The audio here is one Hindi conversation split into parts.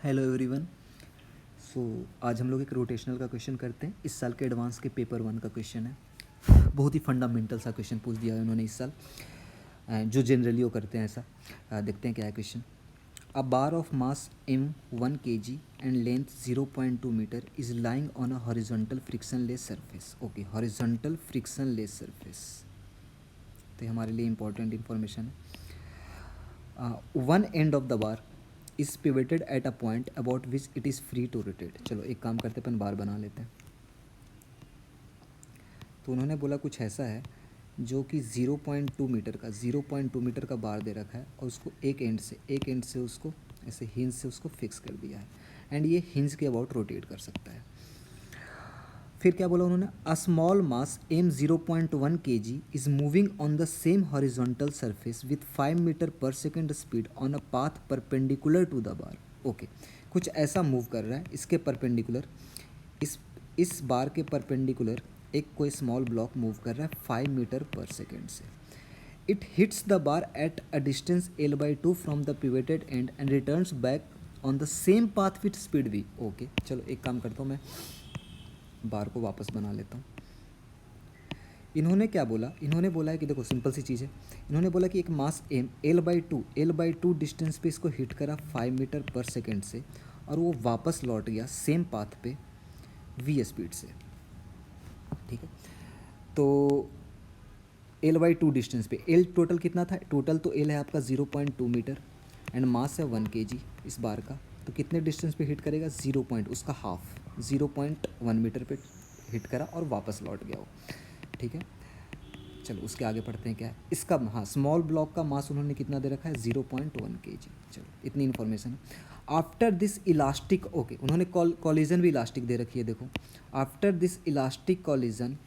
Hello everyone. सो आज हम लोग एक रोटेशनल का क्वेश्चन करते हैं। इस साल के एडवांस के पेपर 1 का क्वेश्चन है। बहुत ही फंडामेंटल सा क्वेश्चन पूछ दिया है उन्होंने इस साल, जो जनरली वो करते हैं ऐसा। देखते हैं क्या है question. A bar of mass m 1 kg and length 0.2 metre is lying on a horizontal frictionless surface. Okay, horizontal frictionless surface तो ये हमारे लिए इंपॉर्टेंट इन्फॉर्मेशन है। One end of the bar is pivoted at a point about which it is free to rotate. चलो एक काम करते अपन बार बना लेते हैं। तो उन्होंने बोला कुछ ऐसा है जो कि 0.2 मीटर का बार दे रखा है और उसको एक एंड से उसको ऐसे हिंज से उसको फिक्स कर दिया है एंड ये हिंज के अबाउट रोटेट कर सकता है। फिर क्या बोला उन्होंने, a small mass m 0.1 kg is moving on the same horizontal surface with 5 metre per second speed on a path perpendicular to the bar. Okay, कुछ ऐसा मूव कर रहा है इसके परपेंडिकुलर, इस बार के परपेंडिकुलर एक कोई स्मॉल ब्लॉक मूव कर रहा है 5 मीटर पर सेकेंड से। It hits the bar at a distance l/2 from the pivoted end and returns back on the same path with speed v। Okay, चलो एक काम करता हूँ, मैं बार को वापस बना लेता हूँ। इन्होंने क्या बोला, इन्होंने बोला है कि देखो सिंपल सी चीज़ है। इन्होंने बोला कि एक मास m l/2 डिस्टेंस पे इसको हिट करा 5 मीटर पर सेकेंड से और वो वापस लौट गया सेम पाथ पे v स्पीड से। ठीक है, तो l/2 डिस्टेंस पे l टोटल कितना था, टोटल तो l है आपका 0.2 मीटर एंड मास है 1 kg इस बार का। तो कितने डिस्टेंस पे हिट करेगा, 0 पॉइंट उसका हाफ 0.1 मीटर पे हिट करा और वापस लौट गया वो। ठीक है, चलो उसके आगे पढ़ते हैं क्या है इसका। हाँ, स्मॉल ब्लॉक का मास उन्होंने कितना दे रखा है, 0.1 kg। चलो इतनी इन्फॉर्मेशन है। आफ्टर दिस इलास्टिक, ओके उन्होंने कॉलिजन भी इलास्टिक दे रखी है देखो। After this elastic collision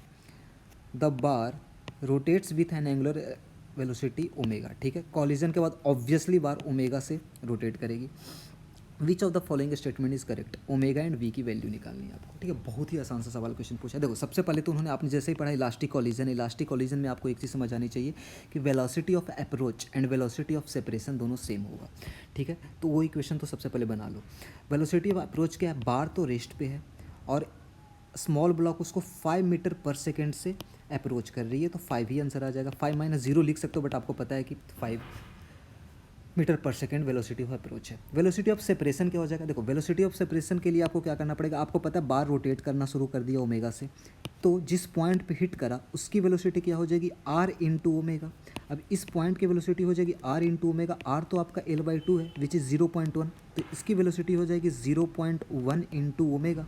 the bar rotates with an angular velocity omega. ठीक है, कॉलिजन के बाद ऑब्वियसली बार ओमेगा से रोटेट करेगी। Which of the following statement is correct, omega and v की वैल्यू निकालनी है आपको। ठीक है, बहुत ही आसान सा सवाल क्वेश्चन पूछा है। देखो सबसे पहले तो उन्होंने, आपने जैसे ही पढ़ा इलास्टिक कॉलिजन में आपको एक चीज़ समझ आनी चाहिए कि velocity of approach and velocity of separation दोनों सेम होगा। ठीक है, तो वो इक्वेशन तो सबसे पहले बना लो। वेलोसिटी ऑफ अप्रोच क्या है, बार तो रेस्ट पे है और स्मॉल ब्लॉक उसको 5 मीटर पर सेकेंड से अप्रोच कर रही है, तो 5 ही आंसर आ जाएगा। 5 - 0 लिख सकते हो बट आपको पता है कि 5 metre per second velocity of approach है। वेलोसिटी ऑफ सेपरेशन क्या हो जाएगा, देखो वेलोसिटी ऑफ सेपरेशन के लिए आपको क्या करना पड़ेगा, आपको पता है बार रोटेट करना शुरू कर दिया ओमेगा से, तो जिस पॉइंट पे हिट करा उसकी वेलोसिटी क्या हो जाएगी, r इंटू ओमेगा। अब इस पॉइंट की वेलोसिटी हो जाएगी r इंटू ओमेगा। r तो आपका l/2 है विच इज़ 0.1, तो इसकी वेलोसिटी हो जाएगी 0.1 इंटू ओमेगा।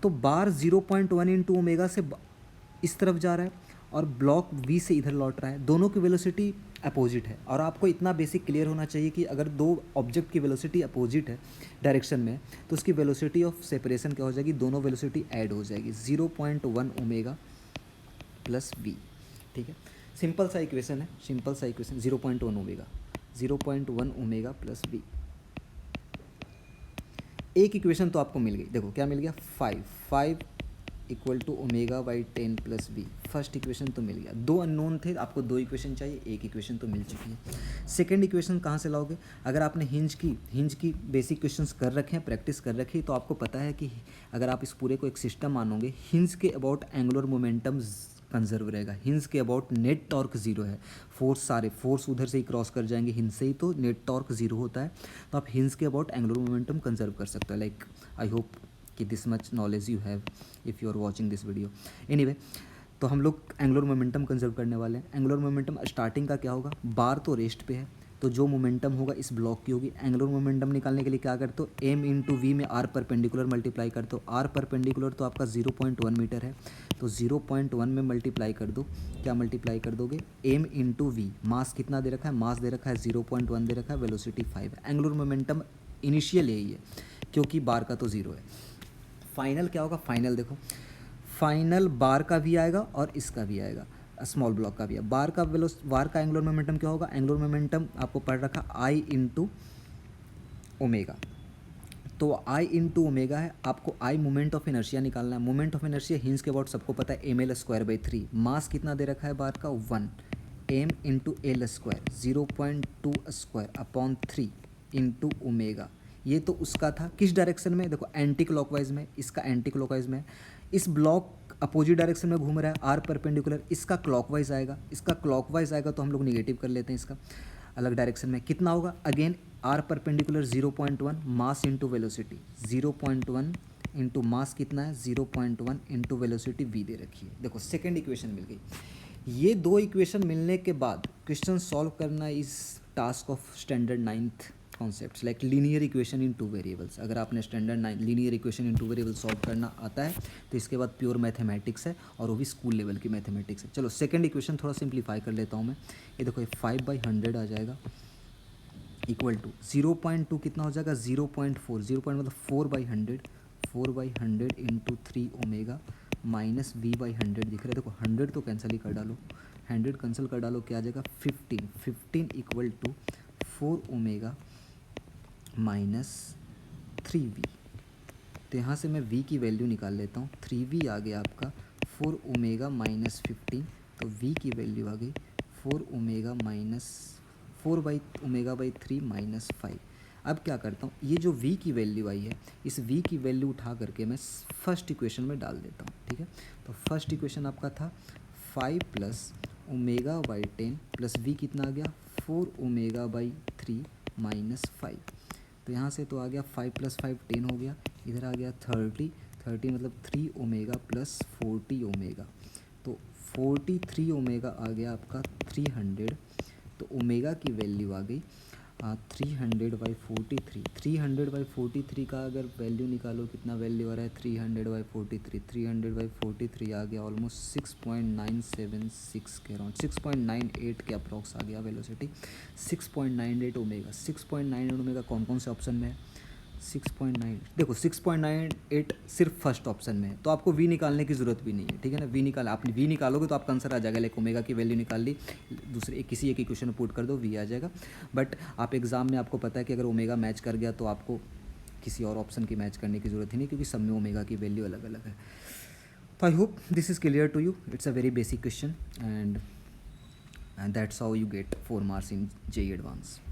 तो बार 0.1 इंटू ओमेगा से इस तरफ जा रहा है और ब्लॉक v से इधर लौट रहा है। दोनों की वेलोसिटी अपोजिट है और आपको इतना बेसिक क्लियर होना चाहिए कि अगर दो ऑब्जेक्ट की वेलोसिटी अपोजिट है डायरेक्शन में, तो उसकी वेलोसिटी ऑफ सेपरेशन क्या हो जाएगी, दोनों वेलोसिटी ऐड हो जाएगी 0.1 ओमेगा प्लस v। ठीक है, सिंपल सा इक्वेशन है, सिंपल सा इक्वेशन 0.1 ओमेगा प्लस v। एक इक्वेशन तो आपको मिल गई, देखो क्या मिल गया, 5 equal to omega by 10 plus b. First equation तो मिल गया। दो अननोन थे, आपको दो इक्वेशन चाहिए, एक इक्वेशन तो मिल चुकी है। सेकंड इक्वेशन कहाँ से लाओगे, अगर आपने हिंज की बेसिक क्वेश्चंस कर रखे हैं, प्रैक्टिस कर रखी है, तो आपको पता है कि अगर आप इस पूरे को एक सिस्टम मानोगे, हिंज के अबाउट एंगुलर मोमेंटम कंजर्व रहेगा, हिंज के अबाउट नेट टॉर्क जीरो है। सारे फोर्स उधर से ही क्रॉस कर जाएंगे हिंज से ही, तो नेट टॉर्क जीरो होता है। तो आप हिंज के अबाउट एंगुलर मोमेंटम कंजर्व कर सकते हो। लाइक आई होप कि this much knowledge you have if you are watching this video. Anyway, तो हम लोग एंगुलर मोमेंटम कंजर्व करने वाले हैं। एंगुलर मोमेंटम स्टार्टिंग का क्या होगा, बार तो रेस्ट पे है, तो जो मोमेंटम होगा इस ब्लॉक की होगी। एंगुलर मोमेंटम निकालने के लिए क्या करते हो, एम इंटू वी में आर परपेंडिकुलर मल्टीप्लाई करते हो। आर परपेंडिकुलर तो आपका 0.1 मीटर है, तो 0.1 में मल्टीप्लाई कर दो। क्या मल्टीप्लाई कर दोगे, एम इंटू वी। मास कितना दे रखा है, मास दे रखा है 0.1 दे रखा है, वेलोसिटी 5 है। एंगुलर मोमेंटम इनिशियल यही है क्योंकि बार का तो ज़ीरो है। फाइनल क्या होगा, फाइनल देखो, फाइनल बार का भी आएगा और इसका भी आएगा, स्मॉल ब्लॉक का भी है। बार का एंगुलर मोमेंटम क्या होगा, एंगुलर मोमेंटम आपको पढ़ रखा आई इंटू ओमेगा। तो आई इंटू ओमेगा है, आपको आई मोमेंट ऑफ इनर्शिया निकालना है। मोमेंट ऑफ इनर्शिया हिंज के अबाउट सबको पता है, ml²/3। मास कितना दे रखा है बार का, 1, m into l² 0.2² upon 3 into omega. ये तो उसका था किस डायरेक्शन में, देखो एंटी क्लॉकवाइज में, इसका एंटी क्लॉकवाइज में। इस ब्लॉक अपोजिट डायरेक्शन में घूम रहा है, आर परपेंडिकुलर, इसका क्लॉकवाइज आएगा, इसका क्लॉकवाइज आएगा तो हम लोग निगेटिव कर लेते हैं इसका अलग डायरेक्शन में। कितना होगा, again are perpendicular 0.1 mass into velocity, 0.1 into mass कितना है 0.1 इंटू वेलोसिटी v दे रखी है। देखो सेकेंड इक्वेशन मिल गई। ये दो इक्वेशन मिलने के बाद क्वेश्चन सॉल्व करना is task of standard 9th concepts like linear equation in 2 variables. अगर आपने standard 9 linear equation in 2 variables solve करना आता है तो इसके बाद प्योर मैथमेटिक्स है, और वो भी स्कूल लेवल की मैथमेटिक्स है। चलो सेकंड इक्वेशन थोड़ा सिंप्लीफाई कर लेता हूँ मैं। ये देखो, ये 5/100 आ जाएगा इक्वल टू 0.2 कितना हो जाएगा 0.4, 0 मतलब 4/100, 4/100 इंटू 3 ओमेगा माइनस v/100 दिख रहा है। देखो 100 तो कैंसिल ही कर डालो, 100 कैंसिल कर डालो, क्या आ जाएगा 15, 15 equal to 4 omega minus 3v। तो यहाँ से मैं v की वैल्यू निकाल लेता हूँ, 3v आ गया आपका 4 ओमेगा माइनस 15, तो v की वैल्यू आ गई 4 ओमेगा माइनस 4/ओमेगा/3 माइनस 5। अब क्या करता हूँ, ये जो v की वैल्यू आई है, इस v की वैल्यू उठा करके मैं फर्स्ट इक्वेशन में डाल देता हूँ, ठीक है। तो फर्स्ट इक्वेशन आपका था 5 प्लस ओमेगा/10 प्लस v कितना आ गया 4 ओमेगा/3 माइनस 5। तो यहाँ से तो आ गया 5 + 5 10 हो गया, इधर आ गया 30, 30 मतलब 3 ओमेगा प्लस 40 ओमेगा, तो 43 ओमेगा आ गया आपका 300। तो ओमेगा की वैल्यू आ गई 300/43, 300/43 का अगर वैल्यू निकालो कितना वैल्यू आ रहा है 300/43, 300/43 आ गया ऑलमोस्ट 6.976 के अराउंड, 6.98 के अप्रॉक्स आ गया वेलोसिटी, 6.98 ओमेगा। 6.98 ओमेगा कौन कौन से ऑप्शन में है 6.9, देखो 6.98 सिर्फ फर्स्ट ऑप्शन में है, तो आपको v निकालने की ज़रूरत भी नहीं है, ठीक है ना। v निकाला, आप v निकालोगे तो आपका आंसर आ जाएगा, लाइक ओमेगा की वैल्यू निकाल ली, दूसरे किसी एक इक्वेशन में पुट कर दो v आ जाएगा। बट आप एग्ज़ाम में आपको पता है कि अगर ओमेगा मैच कर गया तो आपको किसी और ऑप्शन की मैच करने की ज़रूरत ही नहीं, क्योंकि सब में ओमेगा की वैल्यू अलग अलग है। तो I hope this is clear to you, it's a very basic question and that's how you get 4 marks in JEE Advanced।